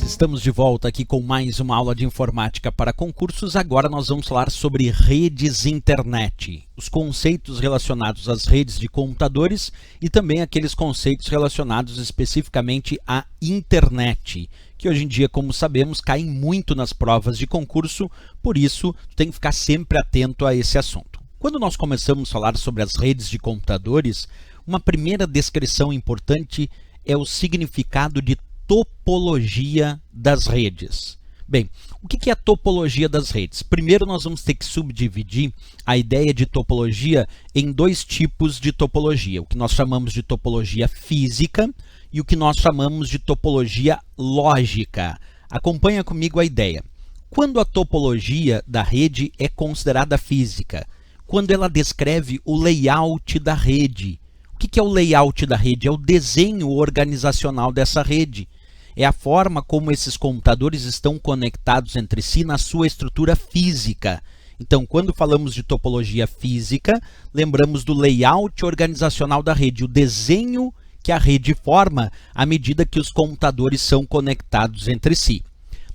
Estamos de volta aqui com mais uma aula de informática para concursos. Agora nós vamos falar sobre redes internet, os conceitos relacionados às redes de computadores e também aqueles conceitos relacionados especificamente à internet, que hoje em dia, como sabemos, caem muito nas provas de concurso, por isso tem que ficar sempre atento a esse assunto. Quando nós começamos a falar sobre as redes de computadores, uma primeira descrição importante é o significado de topologia das redes. Bem, o que é a topologia das redes? Primeiro nós vamos ter que subdividir a ideia de topologia em dois tipos de topologia, o que nós chamamos de topologia física e o que nós chamamos de topologia lógica. Acompanha comigo a ideia. Quando a topologia da rede é considerada física, quando ela descreve o layout da rede. O que é o layout da rede? É o desenho organizacional dessa rede. É a forma como esses computadores estão conectados entre si na sua estrutura física. Então, quando falamos de topologia física, lembramos do layout organizacional da rede, o desenho que a rede forma à medida que os computadores são conectados entre si.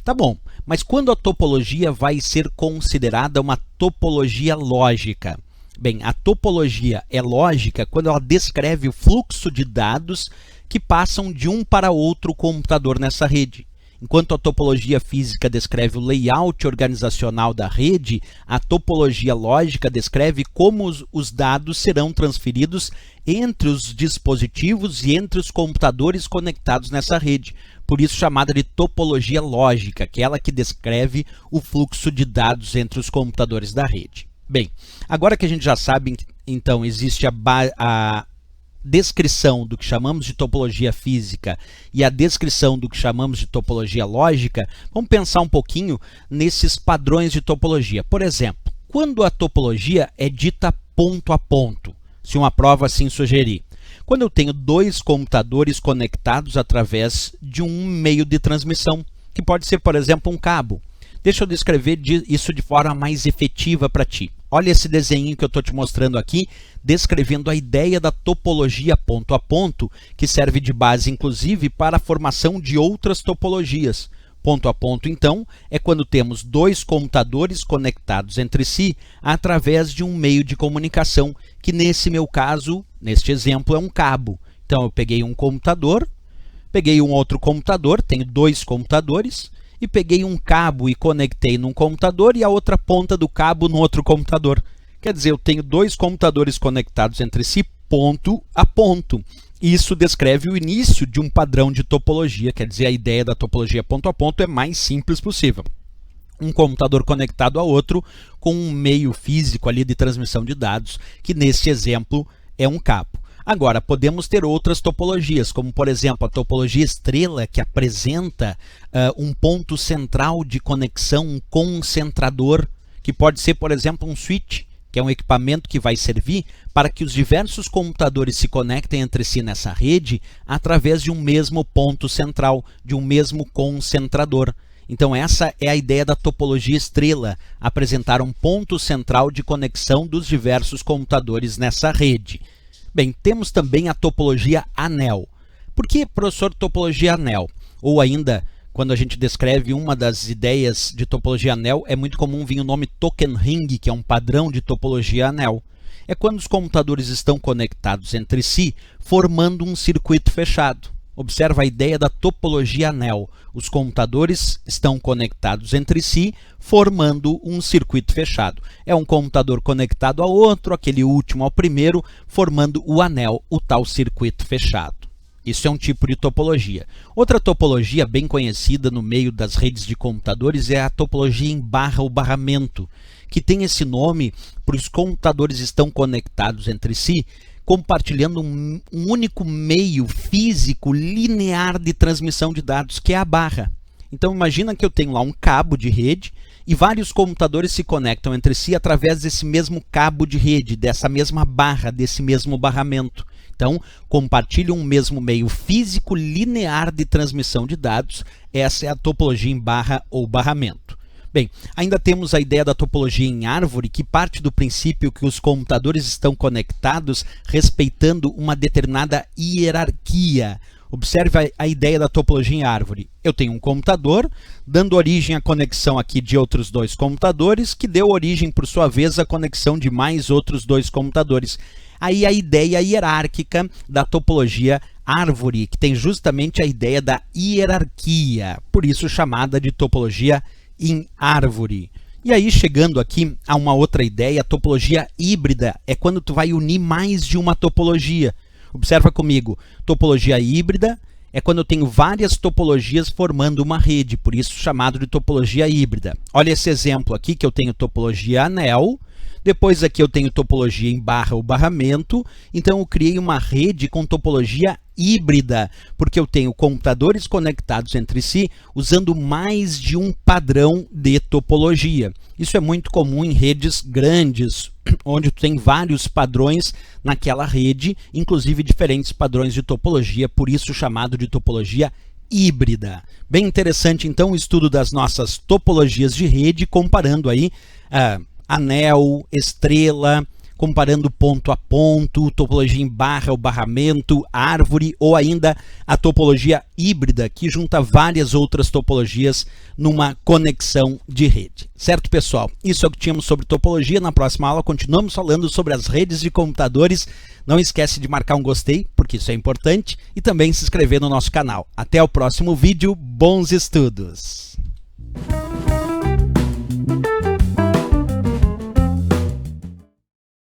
Tá bom, mas quando a topologia vai ser considerada uma topologia lógica? Bem, a topologia é lógica quando ela descreve o fluxo de dados que passam de um para outro computador nessa rede. Enquanto a topologia física descreve o layout organizacional da rede, a topologia lógica descreve como os dados serão transferidos entre os dispositivos e entre os computadores conectados nessa rede. Por isso chamada de topologia lógica, aquela que descreve o fluxo de dados entre os computadores da rede. Bem, agora que a gente já sabe, então, existe a descrição do que chamamos de topologia física e a descrição do que chamamos de topologia lógica, vamos pensar um pouquinho nesses padrões de topologia. Por exemplo, quando a topologia é dita ponto a ponto, se uma prova assim sugerir. Quando eu tenho dois computadores conectados através de um meio de transmissão, que pode ser, por exemplo, um cabo. Deixa eu descrever isso de forma mais efetiva para ti. Olha esse desenho que eu estou te mostrando aqui, descrevendo a ideia da topologia ponto a ponto, que serve de base, inclusive, para a formação de outras topologias. Ponto a ponto, então, é quando temos dois computadores conectados entre si através de um meio de comunicação, que nesse meu caso, neste exemplo, é um cabo. Então, eu peguei um computador, peguei um outro computador, tenho dois computadores, e peguei um cabo e conectei num computador e a outra ponta do cabo no outro computador. Quer dizer, eu tenho dois computadores conectados entre si, ponto a ponto. Isso descreve o início de um padrão de topologia, quer dizer, a ideia da topologia ponto a ponto é mais simples possível. Um computador conectado a outro com um meio físico ali de transmissão de dados, que nesse exemplo é um cabo. Agora, podemos ter outras topologias, como, por exemplo, a topologia estrela, que apresenta um ponto central de conexão, um concentrador, que pode ser, por exemplo, um switch, que é um equipamento que vai servir para que os diversos computadores se conectem entre si nessa rede através de um mesmo ponto central, de um mesmo concentrador. Então, essa é a ideia da topologia estrela, apresentar um ponto central de conexão dos diversos computadores nessa rede. Bem, temos também a topologia anel. Por que, professor, topologia anel? Ou ainda, quando a gente descreve uma das ideias de topologia anel, é muito comum vir o nome token ring, que é um padrão de topologia anel. É quando os computadores estão conectados entre si, formando um circuito fechado. Observa a ideia da topologia anel. Os computadores estão conectados entre si, formando um circuito fechado. É um computador conectado ao outro, aquele último ao primeiro, formando o anel, o tal circuito fechado. Isso é um tipo de topologia. Outra topologia bem conhecida no meio das redes de computadores é a topologia em barra ou barramento, que tem esse nome porque os computadores estão conectados entre si, compartilhando um único meio físico linear de transmissão de dados, que é a barra. Então, imagina que eu tenho lá um cabo de rede e vários computadores se conectam entre si através desse mesmo cabo de rede, dessa mesma barra, desse mesmo barramento. Então, compartilham um mesmo meio físico linear de transmissão de dados. Essa é a topologia em barra ou barramento. Bem, ainda temos a ideia da topologia em árvore, que parte do princípio que os computadores estão conectados respeitando uma determinada hierarquia. Observe a ideia da topologia em árvore. Eu tenho um computador, dando origem à conexão aqui de outros dois computadores, que deu origem, por sua vez, à conexão de mais outros dois computadores. Aí a ideia hierárquica da topologia árvore, que tem justamente a ideia da hierarquia, por isso chamada de topologia em árvore. E aí, chegando aqui a uma outra ideia, a topologia híbrida é quando tu vai unir mais de uma topologia. Observa comigo, topologia híbrida é quando eu tenho várias topologias formando uma rede, por isso chamado de topologia híbrida. Olha esse exemplo aqui, que eu tenho topologia anel, depois aqui eu tenho topologia em barra ou barramento, então eu criei uma rede com topologia híbrida, porque eu tenho computadores conectados entre si usando mais de um padrão de topologia. Isso é muito comum em redes grandes, onde tu tem vários padrões naquela rede, inclusive diferentes padrões de topologia, por isso chamado de topologia híbrida. Bem interessante então o estudo das nossas topologias de rede, comparando aí anel, estrela, comparando ponto a ponto, topologia em barra ou barramento, árvore, ou ainda a topologia híbrida, que junta várias outras topologias numa conexão de rede. Certo, pessoal? Isso é o que tínhamos sobre topologia. Na próxima aula continuamos falando sobre as redes de computadores. Não esquece de marcar um gostei, porque isso é importante, e também se inscrever no nosso canal. Até o próximo vídeo. Bons estudos!